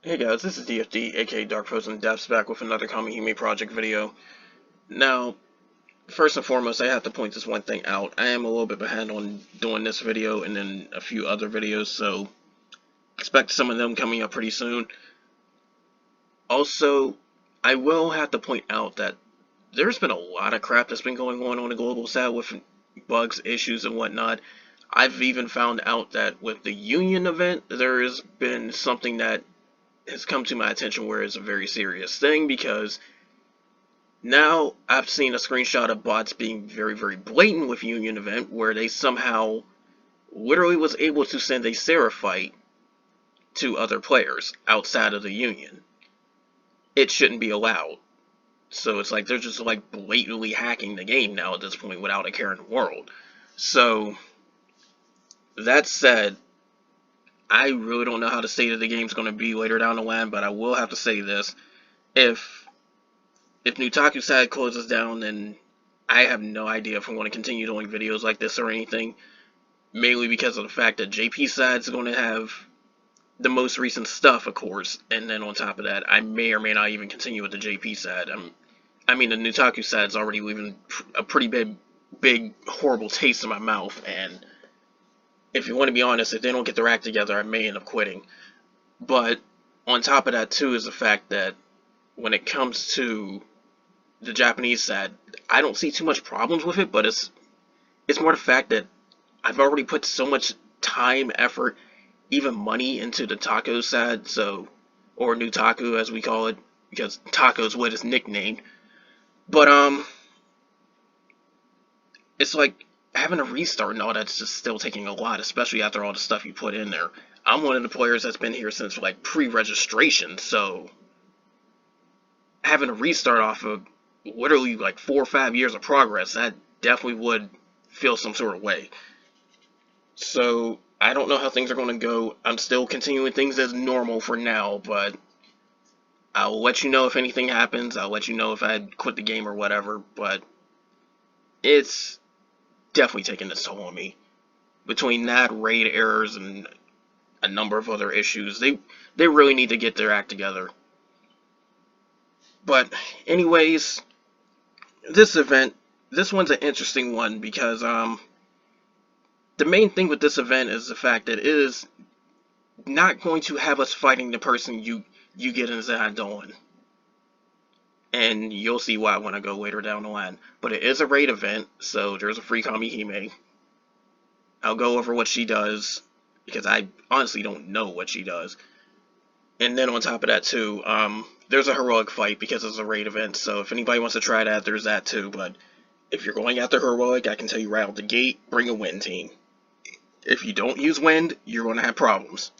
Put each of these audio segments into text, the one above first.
Hey guys, this is DFD, aka Dark Frozen Depths, back with another Kamihime project video. Now, first and foremost, I have to point this one thing out. I am a little bit behind on doing this video and then a few other videos, so expect some of them coming up pretty soon. Also, I will have to point out that there's been a lot of crap that's been going on the global side with bugs, issues, and whatnot. I've even found out that with the Union event, there has been something that has come to my attention where it's a very serious thing, because now I've seen a screenshot of bots being very blatant with Union event where they somehow literally was able to send a Ssr fight to other players outside of the Union. It shouldn't be allowed. So it's like they're just like blatantly hacking the game now at this point without a care in the world. So that said, I really don't know how the state of the game is going to be later down the line, but I will have to say this. If Nutaku side closes down, then I have no idea if I'm going to continue doing videos like this or anything. Mainly because of the fact that JP side's going to have the most recent stuff, of course, and then on top of that, I may or may not even continue with the JP side. I mean, the Nutaku side's already leaving a pretty big, horrible taste in my mouth, and if you want to be honest, if they don't get their act together, I may end up quitting. But on top of that, too, is the fact that when it comes to the Japanese side, I don't see too much problems with it, but it's more the fact that I've already put so much time, effort, even money into the taco side, or Nutaku as we call it, because taco is what it's nicknamed. But it's like having a restart and all that's just still taking a lot, especially after all the stuff you put in there. I'm one of the players that's been here since like pre-registration, so having a restart off of literally like 4 or 5 years of progress, that definitely would feel some sort of way. So I don't know how things are going to go. I'm still continuing things as normal for now, but I'll let you know if anything happens. I'll let you know if I quit the game or whatever, but it's definitely taking its toll on me. Between that, raid errors, and a number of other issues, they really need to get their act together. But anyways, this one's an interesting one because the main thing with this event is the fact that it is not going to have us fighting the person you get inside on. And you'll see why when I go later down the line. But it is a raid event, so there's a free Kamihime. I'll go over what she does, because I honestly don't know what she does. And then on top of that too, there's a heroic fight because it's a raid event, so if anybody wants to try that, there's that too. But if you're going after heroic, I can tell you right out the gate, bring a wind team. If you don't use wind, you're going to have problems.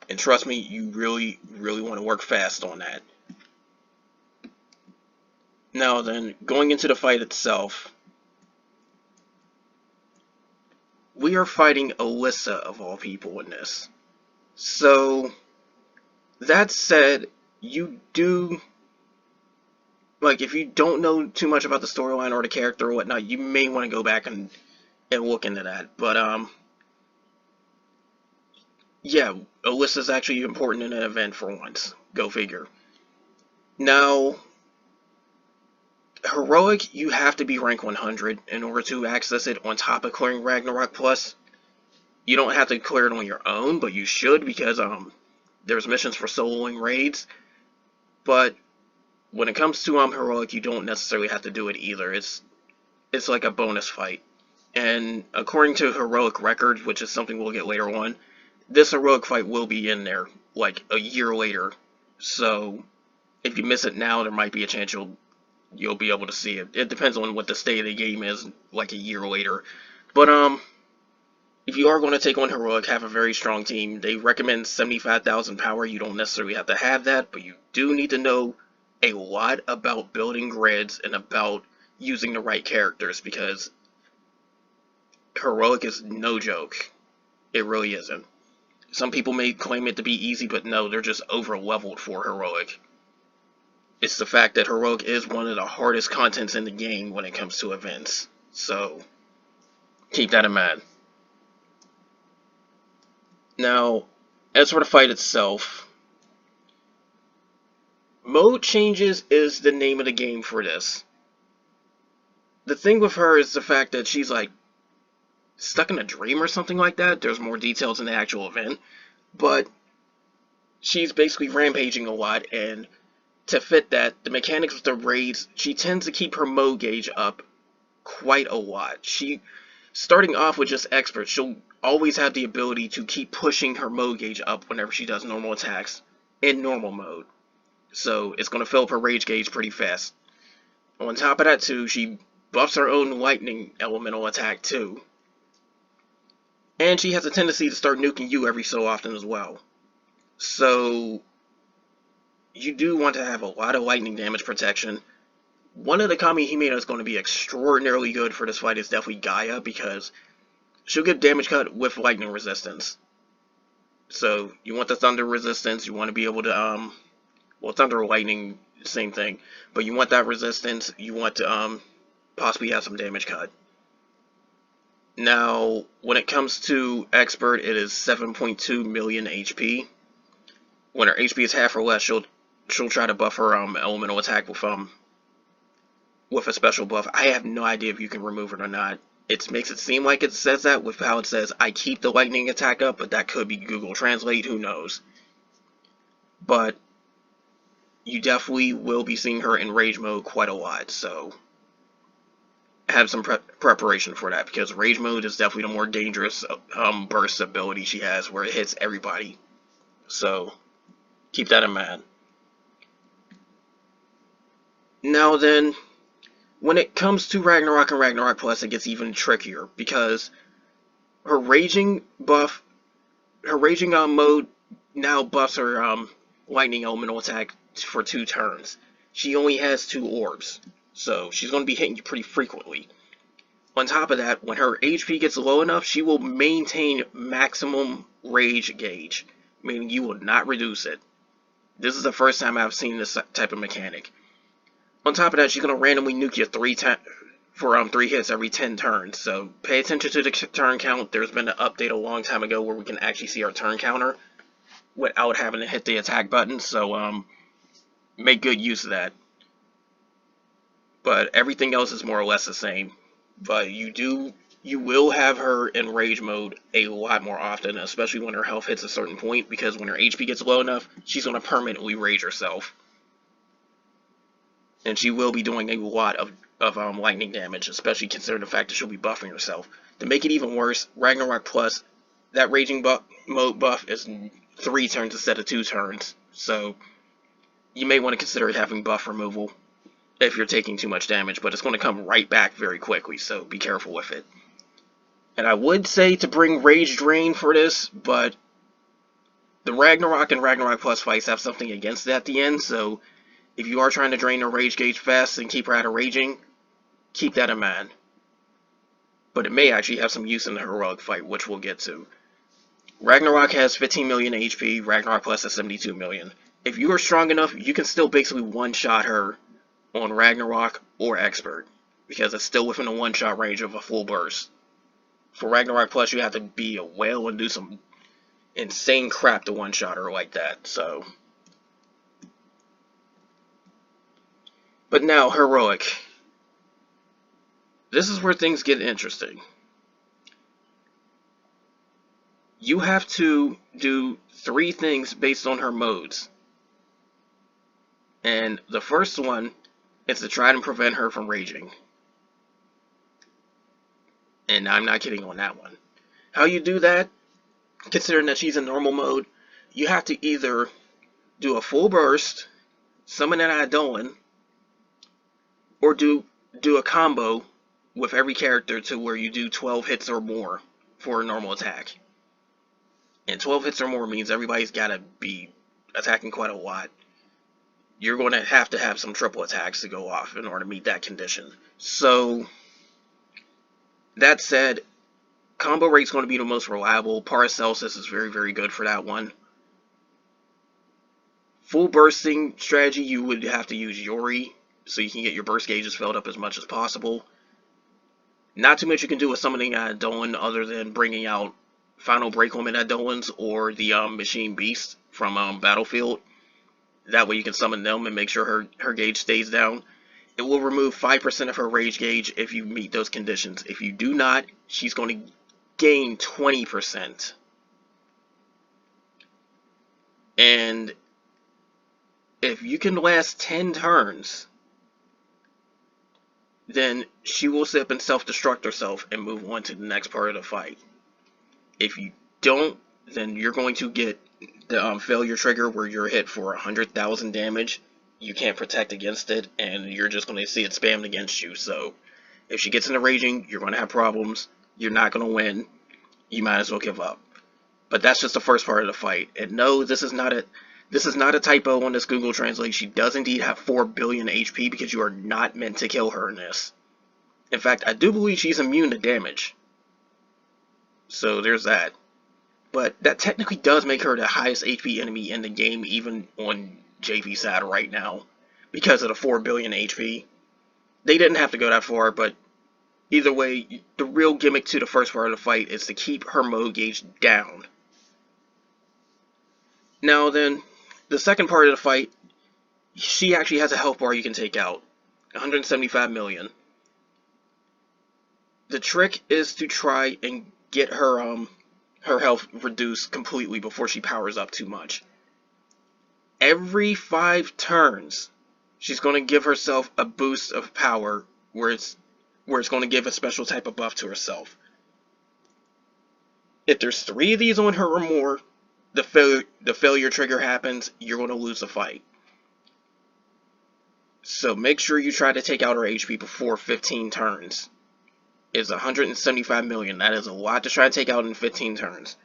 And trust me, you really want to work fast on that. Now then, going into the fight itself, we are fighting Alyssa of all people in this. So, that said, you do, like, if you don't know too much about the storyline or the character or whatnot, you may want to go back and look into that. But, yeah, Alyssa's actually important in an event for once. Go figure. Now, heroic, you have to be rank 100 in order to access it on top of clearing Ragnarok Plus. You don't have to clear it on your own, but you should, because there's missions for soloing raids. But when it comes to heroic, you don't necessarily have to do it either. It's like a bonus fight. And according to heroic record, which is something we'll get later on, this heroic fight will be in there like a year later. So if you miss it now, there might be a chance you'll be able to see it. It depends on what the state of the game is like a year later. But if you are going to take on heroic, have a very strong team. They recommend 75,000 power. You don't necessarily have to have that, but you do need to know a lot about building grids and about using the right characters, because heroic is no joke. It really isn't. Some people may claim it to be easy, but no, they're just over-leveled for heroic. It's the fact that heroic is one of the hardest contents in the game when it comes to events. So, keep that in mind. Now, as for the fight itself, Mode changes is the name of the game for this. The thing with her is the fact that she's like stuck in a dream or something like that. There's more details in the actual event, but she's basically rampaging a lot, and to fit that, the mechanics with the raids, she tends to keep her mode gauge up quite a lot. Starting off with just expert, she'll always have the ability to keep pushing her mode gauge up whenever she does normal attacks in normal mode. So it's going to fill up her rage gauge pretty fast. On top of that too, she buffs her own lightning elemental attack too. And she has a tendency to start nuking you every so often as well. So you do want to have a lot of lightning damage protection. One of the Kamihime that's going to be extraordinarily good for this fight is definitely Gaia, because she'll give damage cut with lightning resistance. So you want the thunder resistance, you want to be able to, well, thunder or lightning, same thing, but you want that resistance, you want to possibly have some damage cut. Now, when it comes to expert, it is 7.2 million HP. When her HP is half or less, she'll try to buff her elemental attack with a special buff. I have no idea if you can remove it or not. It makes it seem like it says that with how it says I keep the lightning attack up, but that could be Google Translate, who knows. But you definitely will be seeing her in rage mode quite a lot, so have some preparation for that, because rage mode is definitely the more dangerous burst ability she has, where it hits everybody. So keep that in mind. Now then, when it comes to Ragnarok and Ragnarok Plus, it gets even trickier, because her raging buff, her raging mode now buffs her lightning elemental attack for 2 turns. She only has 2 orbs, so she's going to be hitting you pretty frequently. On top of that, when her HP gets low enough, she will maintain maximum rage gauge, meaning you will not reduce it. This is the first time I've seen this type of mechanic. On top of that, she's going to randomly nuke you 3 hits every 10 turns, so pay attention to the turn count. There's been an update a long time ago where we can actually see our turn counter without having to hit the attack button, so make good use of that. But everything else is more or less the same. But you will have her in rage mode a lot more often, especially when her health hits a certain point, because when her HP gets low enough, she's going to permanently rage herself. And she will be doing a lot of lightning damage, especially considering the fact that she'll be buffing herself. To make it even worse, Ragnarok Plus, that raging mode buff is 3 turns instead of 2 turns, so you may want to consider having buff removal if you're taking too much damage, but it's going to come right back very quickly, so be careful with it. And I would say to bring Rage Drain for this, but the Ragnarok and Ragnarok Plus fights have something against it at the end, so if you are trying to drain her rage gauge fast and keep her out of raging, keep that in mind. But it may actually have some use in the heroic fight, which we'll get to. Ragnarok has 15 million HP, Ragnarok Plus has 72 million. If you are strong enough, you can still basically one-shot her on Ragnarok or Expert, because it's still within a one-shot range of a full burst. For Ragnarok Plus, you have to be a whale and do some insane crap to one-shot her like that, so. But now, heroic. This is where things get interesting. You have to do 3 things based on her modes. And the first one is to try and prevent her from raging. And I'm not kidding on that one. How you do that, considering that she's in normal mode, you have to either do a full burst, summon an Eidolon, or do a combo with every character to where you do 12 hits or more for a normal attack. And 12 hits or more means everybody's got to be attacking quite a lot. You're going to have some triple attacks to go off in order to meet that condition. So, that said, combo rate's going to be the most reliable. Paracelsus is very, very good for that one. Full bursting strategy, you would have to use Yori, so you can get your burst gauges filled up as much as possible. Not too much you can do with summoning Eidolon other than bringing out Final Break Limit Eidolons or the Machine Beast from Battlefield. That way you can summon them and make sure her gauge stays down. It will remove 5% of her rage gauge if you meet those conditions. If you do not, she's going to gain 20%. And if you can last 10 turns, then she will sit up and self-destruct herself and move on to the next part of the fight. If you don't, then you're going to get the failure trigger where you're hit for 100,000 damage. You can't protect against it, and you're just going to see it spammed against you. So if she gets into raging, you're going to have problems. You're not going to win. You might as well give up. But that's just the first part of the fight. And no, this is not a typo on this Google Translate. She does indeed have 4 billion HP because you are not meant to kill her in this. In fact, I do believe she's immune to damage. So there's that. But that technically does make her the highest HP enemy in the game, even on JVSAD right now, because of the 4 billion HP. They didn't have to go that far, but either way, the real gimmick to the first part of the fight is to keep her mode gauge down. Now then, the second part of the fight, she actually has a health bar you can take out. 175 million. The trick is to try and get her health reduced completely before she powers up too much. Every 5 turns, she's going to give herself a boost of power where it's going to give a special type of buff to herself. If there's 3 of these on her or more, the failure trigger happens, you're going to lose the fight. So make sure you try to take out her HP before 15 turns. It's 175 million. That is a lot to try to take out in 15 turns.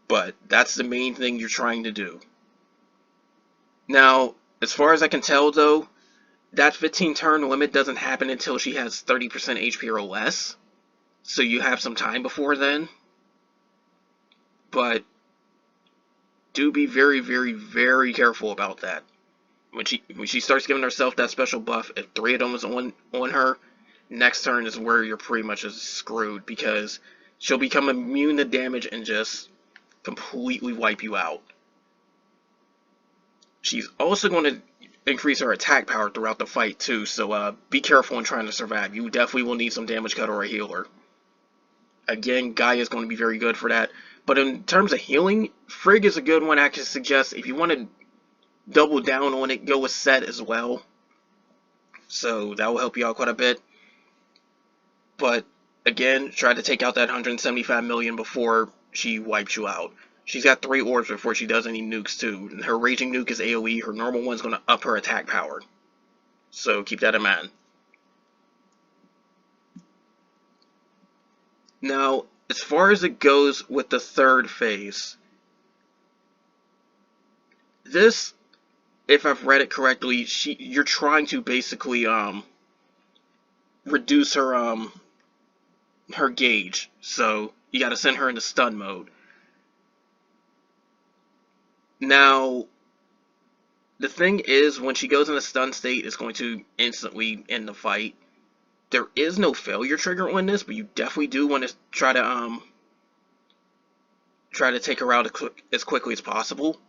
But that's the main thing you're trying to do. Now, as far as I can tell though, that 15 turn limit doesn't happen until she has 30% HP or less. So you have some time before then. But do be very, very, very careful about that. When she starts giving herself that special buff, if 3 of them is on her, next turn is where you're pretty much just screwed, because she'll become immune to damage and just completely wipe you out. She's also going to increase her attack power throughout the fight too, so be careful in trying to survive. You definitely will need some damage cut or a healer. Again, Gaia is going to be very good for that. But in terms of healing, Frigg is a good one I can suggest. If you want to double down on it, go with Set as well. So that will help you out quite a bit. But again, try to take out that 175 million before she wipes you out. She's got 3 orbs before she does any nukes too. And her raging nuke is AoE. Her normal one's going to up her attack power. So keep that in mind. Now, as far as it goes with the third phase, this, if I've read it correctly, you're trying to basically reduce her her gauge. So you got to send her into stun mode. Now, the thing is, when she goes into stun state, it's going to instantly end the fight. There is no failure trigger on this, but you definitely do want to try to take her out as quickly as possible,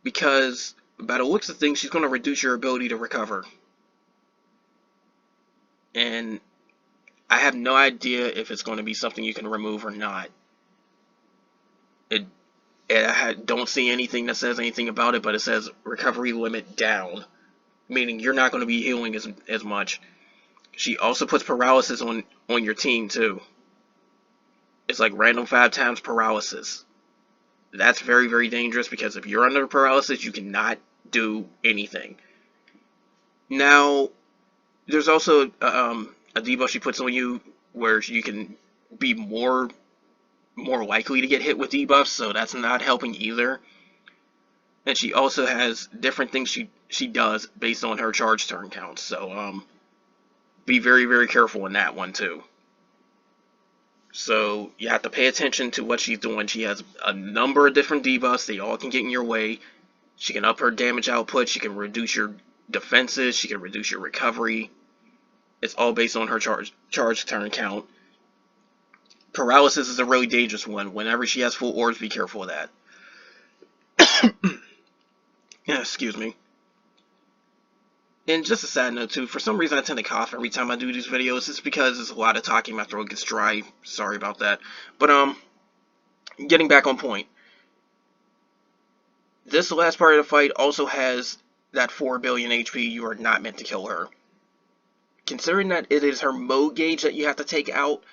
because by the looks of things, she's going to reduce your ability to recover. And I have no idea if it's going to be something you can remove or not. I don't see anything that says anything about it, but it says recovery limit down, meaning you're not going to be healing as much. She also puts paralysis on your team too. It's like random 5 times paralysis. That's very, very dangerous, because if you're under paralysis, you cannot do anything. Now, there's also a debuff she puts on you where you can be more likely to get hit with debuffs, so that's not helping either. And she also has different things she does based on her charge turn count, so be very, very careful in that one too. So you have to pay attention to what she's doing. She has a number of different debuffs. They all can get in your way. She can up her damage output. She can reduce your defenses. She can reduce your recovery. It's all based on her charge turn count. Paralysis is a really dangerous one. Whenever she has full orbs, be careful of that. Yeah, excuse me. And just a sad note too, for some reason I tend to cough every time I do these videos. It's because there's a lot of talking, my throat gets dry. Sorry about that. But getting back on point. This last part of the fight also has that 4 billion HP. You are not meant to kill her. Considering that it is her mode gauge that you have to take out,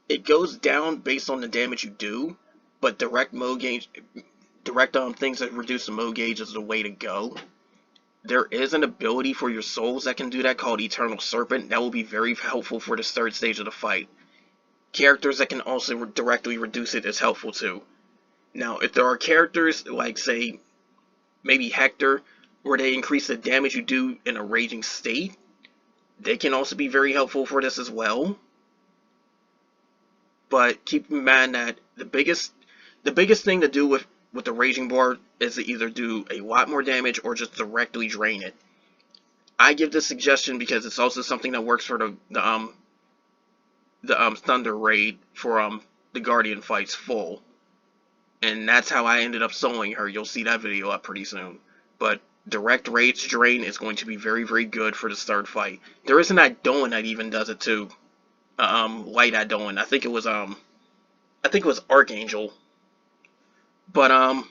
it goes down based on the damage you do, but direct mode gauge, direct things that reduce the mode gauge is the way to go. There is an ability for your souls that can do that called Eternal Serpent. That will be very helpful for this third stage of the fight. Characters that can also directly reduce it is helpful too. Now, if there are characters like, say, maybe Hector, where they increase the damage you do in a raging state, they can also be very helpful for this as well. But keep in mind that the biggest thing to do with the raging bar is to either do a lot more damage or just directly drain it. I give this suggestion because it's also something that works for the Thunder raid for the Guardian fights full, and that's how I ended up soloing her. You'll see that video up pretty soon. But direct rage drain is going to be very, very good for this third fight. There is an Idoan that even does it too. Light Idoan. I think it was Archangel. But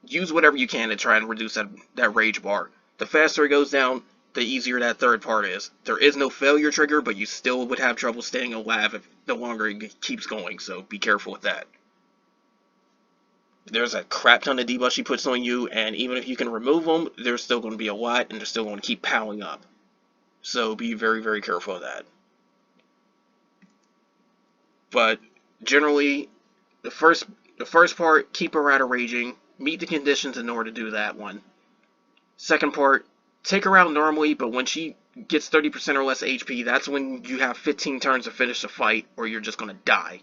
use whatever you can to try and reduce that rage bar. The faster it goes down, the easier that third part is. There is no failure trigger, but you still would have trouble staying alive if the longer it keeps going, so be careful with that. There's a crap ton of debuffs she puts on you, and even if you can remove them, there's still going to be a lot, and they're still going to keep piling up. So be very, very careful of that. But generally, the first part, keep her out of raging. Meet the conditions in order to do that one. Second part, take her out normally, but when she gets 30% or less HP, that's when you have 15 turns to finish the fight, or you're just going to die.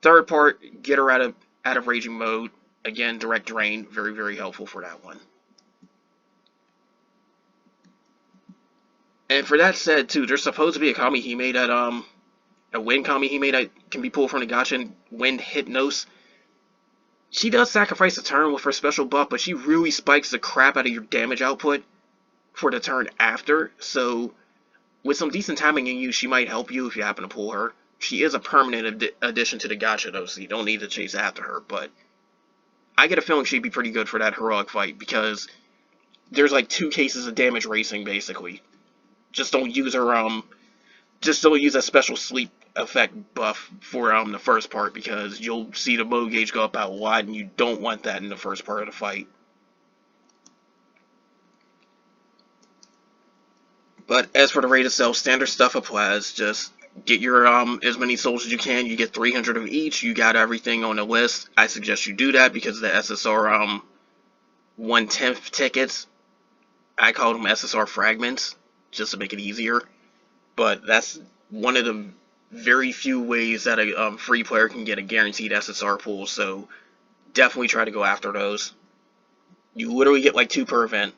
Third part, get her out of raging mode. Again, direct drain, very, very helpful for that one. And for that said, too, there's supposed to be a Kamihime that, a wind Kamihime that can be pulled from the gacha and wind Hypnos. She does sacrifice a turn with her special buff, but she really spikes the crap out of your damage output for the turn after. So, with some decent timing in you, she might help you if you happen to pull her. She is a permanent addition to the gacha, though, so you don't need to chase after her. But I get a feeling she'd be pretty good for that heroic fight, because there's like 2 cases of damage racing, basically. Just don't use her, just don't use a special sleep effect buff for the first part, because you'll see the mode gauge go up a lot, and you don't want that in the first part of the fight. But as for the raid itself, standard stuff applies. Just get your as many souls as you can. You get 300 of each. You got everything on the list. I suggest you do that because the SSR 1/10 tickets, I call them SSR fragments just to make it easier. But that's one of the very few ways that a free player can get a guaranteed SSR pool. So definitely try to go after those. You literally get like 2 per event.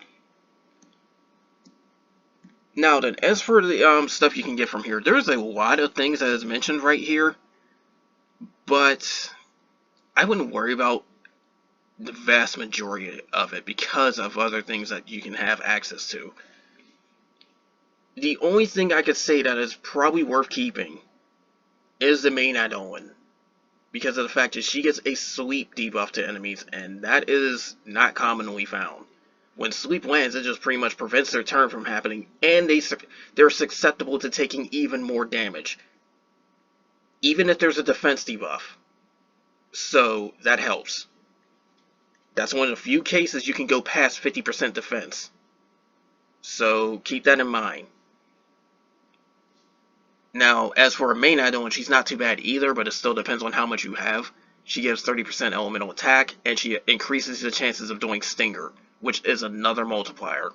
Now then, as for the stuff you can get from here, there's a lot of things that is mentioned right here, but I wouldn't worry about the vast majority of it because of other things that you can have access to. The only thing I could say that is probably worth keeping is the main Idoan, because of the fact that she gets a sleep debuff to enemies, and that is not commonly found. When sleep lands, it just pretty much prevents their turn from happening, and they're susceptible to taking even more damage, even if there's a defense debuff. So that helps. That's one of the few cases you can go past 50% defense. So keep that in mind. Now, as for a main Idoan, she's not too bad either, but it still depends on how much you have. She gives 30% elemental attack, and she increases the chances of doing Stinger, which is another multiplier.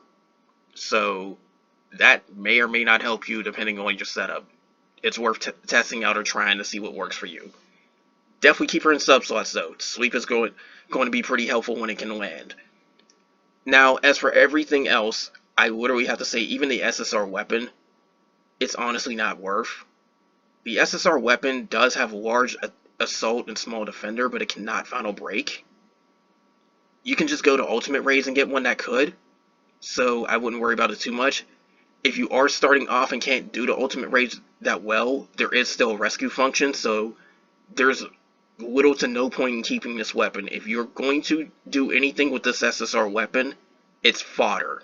So that may or may not help you depending on your setup. It's worth testing out or trying to see what works for you. Definitely keep her in sub-slots though. Sleep is going to be pretty helpful when it can land. Now, as for everything else, I literally have to say, even the Ssr Weapon, it's honestly not worth. The Ssr Weapon does have large assault and small defender, but it cannot final break. you can just go to ultimate raids and get one that could, so I wouldn't worry about it too much. If you are starting off and can't do the ultimate raids that well, there is still a rescue function, so there's little to no point in keeping this weapon. If you're going to do anything with this Ssr weapon, it's fodder.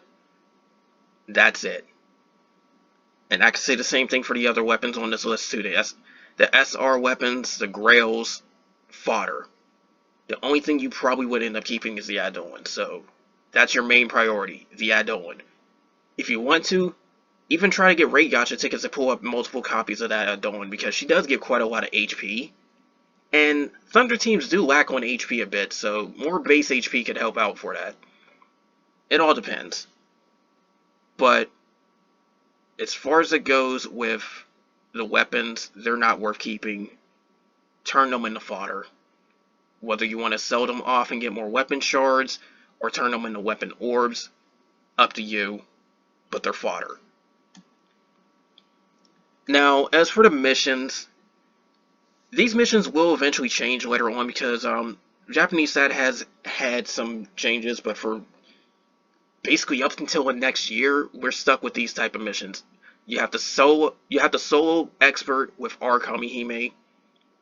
That's it. And I can say the same thing for the other weapons on this list too. The Ssr weapons, the Grails, fodder. The only thing you probably would end up keeping is the add-on. So that's your main priority, the add-on. If you want to, even try to get raid gacha tickets to pull up multiple copies of that add-on, because she does give quite a lot of HP. And Thunder teams do lack on HP a bit, so more base HP could help out for that. It all depends. But as far as it goes with the weapons, they're not worth keeping. Turn them into fodder. Whether you want to sell them off and get more weapon shards, or turn them into weapon orbs, up to you, but they're fodder. Now, as for the missions, these missions will eventually change later on, because Japanese SAT has had some changes, but for basically up until the next year, we're stuck with these type of missions. You have to solo expert with our Kamihime,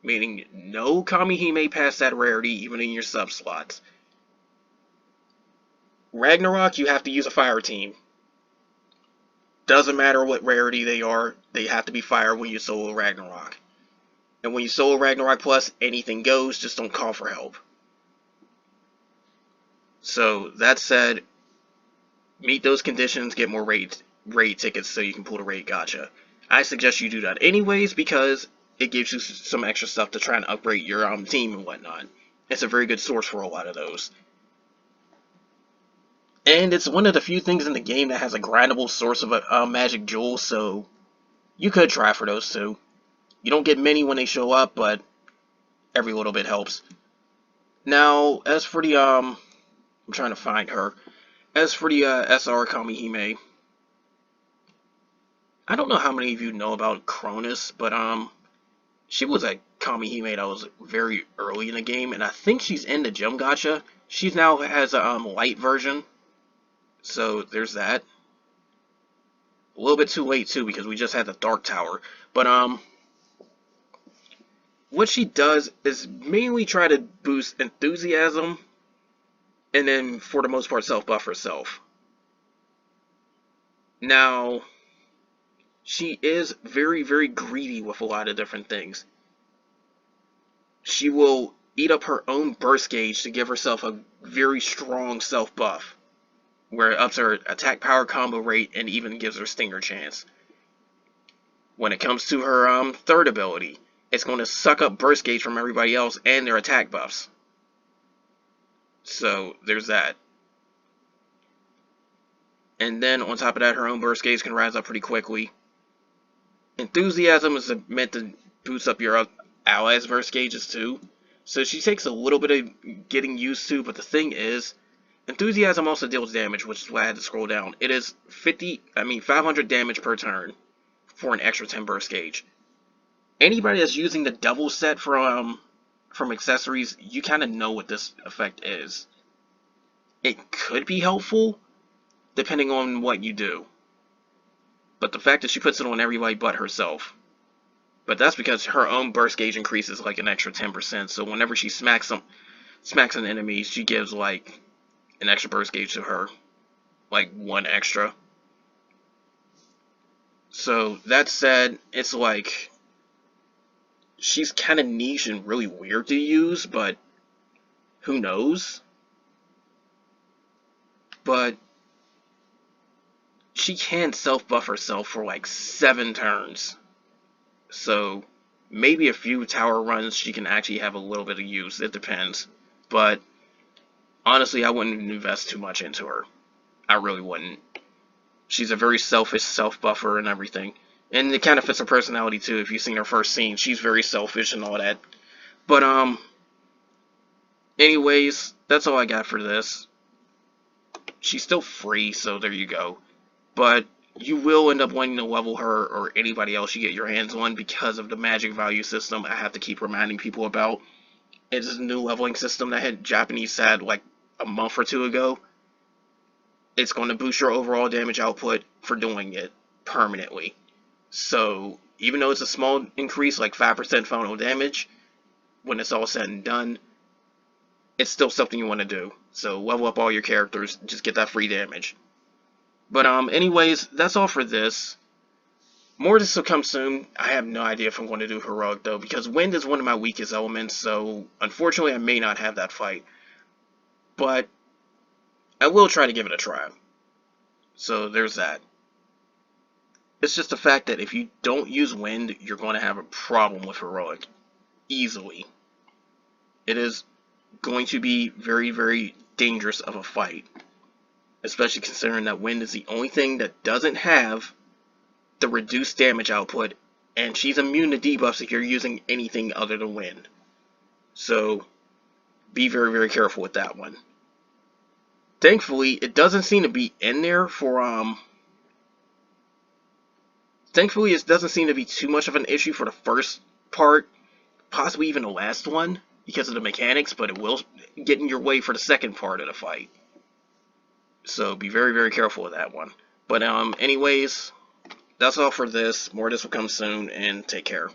meaning no Kamihime past that rarity, even in your sub slots. Ragnarok, you have to use a fire team. Doesn't matter what rarity they are, they have to be fire when you solo Ragnarok. And when you solo Ragnarok Plus, anything goes, just don't call for help. So, that said, meet those conditions, get more raid tickets so you can pull the raid gacha. I suggest you do that anyways, because it gives you some extra stuff to try and upgrade your team and whatnot. It's a very good source for a lot of those. And it's one of the few things in the game that has a grindable source of a magic jewel, so you could try for those too. You don't get many when they show up, but every little bit helps. Now, as for the, I'm trying to find her. As for the Ssr Kamihime, I don't know how many of you know about Cronus, but she was a Kamihime that was very early in the game, and I think she's in the gem gacha. She now has a light version, so there's that. A little bit too late too, because we just had the Dark Tower, but what she does is mainly try to boost enthusiasm, and then for the most part self-buff herself. Now, she is very, very greedy with a lot of different things. She will eat up her own burst gauge to give herself a very strong self-buff, where it ups her attack power combo rate and even gives her stinger chance. When it comes to her third ability, it's going to suck up burst gauge from everybody else and their attack buffs. So, there's that. And then, on top of that, her own burst gauge can rise up pretty quickly. Enthusiasm is meant to boost up your allies' burst gauges too. So she takes a little bit of getting used to, but the thing is, Enthusiasm also deals damage, which is why I had to scroll down. It is 500 damage per turn for an extra 10 burst gauge. Anybody that's using the double set from accessories, you kind of know what this effect is. It could be helpful, depending on what you do. But the fact that she puts it on everybody but herself. But that's because her own burst gauge increases like an extra 10%, so whenever she smacks an enemy, she gives like an extra burst gauge to her. Like 1 extra. So, that said, it's like, she's kind of niche and really weird to use, but who knows? But she can self-buff herself for like 7 turns. So, maybe a few tower runs she can actually have a little bit of use. It depends. But, honestly, I wouldn't invest too much into her. I really wouldn't. She's a very selfish self-buffer and everything. And it kind of fits her personality too. If you've seen her first scene, she's very selfish and all that. But, anyways, that's all I got for this. She's still free, so there you go. But you will end up wanting to level her or anybody else you get your hands on because of the magic value system I have to keep reminding people about. It's a new leveling system that had Japanese SAT like a month or two ago, it's going to boost your overall damage output for doing it permanently. So even though it's a small increase, like 5% final damage, when it's all said and done, it's still something you want to do. So level up all your characters, just get that free damage. But anyways, that's all for this. More of this will come soon. I have no idea if I'm going to do Heroic though, because wind is one of my weakest elements, so unfortunately I may not have that fight. But I will try to give it a try. So there's that. It's just the fact that if you don't use wind, you're going to have a problem with Heroic. Easily. It is going to be very, very dangerous of a fight. Especially considering that wind is the only thing that doesn't have the reduced damage output, and she's immune to debuffs if you're using anything other than wind. So be very, very careful with that one. Thankfully, it doesn't seem to be in there for Thankfully, it doesn't seem to be too much of an issue for the first part, possibly even the last one, because of the mechanics, but it will get in your way for the second part of the fight. So be very, very careful with that one. But anyways, that's all for this. More of this will come soon, and take care.